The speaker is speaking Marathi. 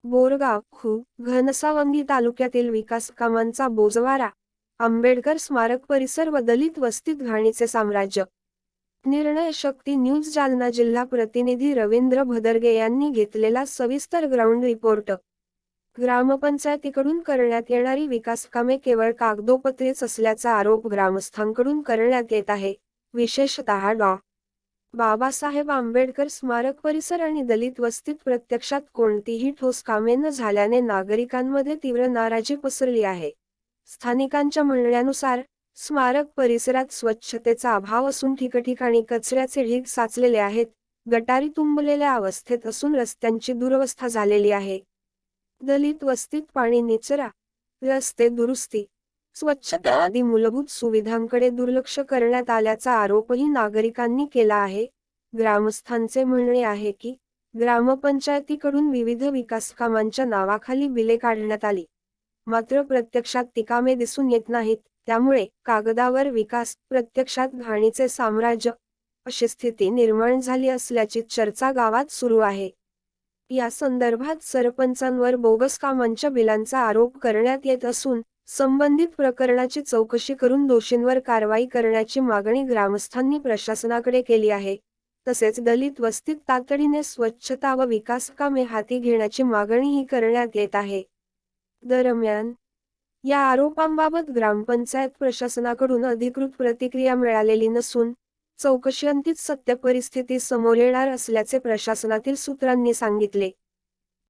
बोरगाव खु घनसावंगी तालुक्यातील विकास कामांचा बोजवारा, आंबेडकर स्मारक परिसर व दलित वस्तीत घाणीचे साम्राज्य। निर्णय शक्ती न्यूज जालना जिल्हा प्रतिनिधी रवींद्र भदरगे यांनी घेतलेला सविस्तर ग्राउंड रिपोर्ट। ग्रामपंचायतीकडून करण्यात येणारी विकास कामे केवळ कागदोपत्रीच असल्याचा आरोप ग्रामस्थांकडून करण्यात येत आहे। विशेषतः डॉ. बाबासाहेब आंबेडकर स्मारक परिसर आणि दलित वस्तीत प्रत्यक्षात कोणतीही ठोस कामे न झाल्याने नागरिकांमध्ये तीव्र नाराजी पसरली आहे। स्थानिकांच्या म्हणण्यानुसार स्मारक परिसरात स्वच्छतेचा अभाव असून ठिकठिकाणी कचऱ्याचे ढीग साचलेले आहेत, गटारी तुंबलेल्या अवस्थेत असून रस्त्यांची दुरवस्था झालेली आहे। दलित वस्तीत पाणी निचरा, रस्ते दुरुस्ती, स्वच्छता आदी मूलभूत सुविधांकडे दुर्लक्ष करण्यात आल्याचा आरोपही नागरिकांनी केला आहे। ग्रामस्थांचे म्हणणे आहे की ग्रामपंचायतीकडून विविध विकास कामांच्या नावाखाली बिले काढण्यात आली, मात्र प्रत्यक्षात ती कामे दिसून येत नाहीत, त्यामुळे कागदावर विकास, प्रत्यक्षात घाणीचे साम्राज्य अशी स्थिती निर्माण झाली असल्याची चर्चा गावात सुरू आहे। या संदर्भात सरपंचांवर बोगस कामांच्या बिलांचा आरोप करण्यात येत असून संबंधित प्रकरणाची चौकशी करून दोषींवर कारवाई करण्याची मागणी ग्रामस्थांनी प्रशासनाकडे केली आहे। तसेच दलित वस्तीत तातडीने स्वच्छता व विकास कामे हाती घेण्याची मागणीही करण्यात येत आहे। दरम्यान, या आरोपांबाबत ग्रामपंचायत प्रशासनाकडून अधिकृत प्रतिक्रिया मिळालेली नसून चौकशीअंतीच सत्य परिस्थिती समोर येणार असल्याचे प्रशासनातील सूत्रांनी सांगितले।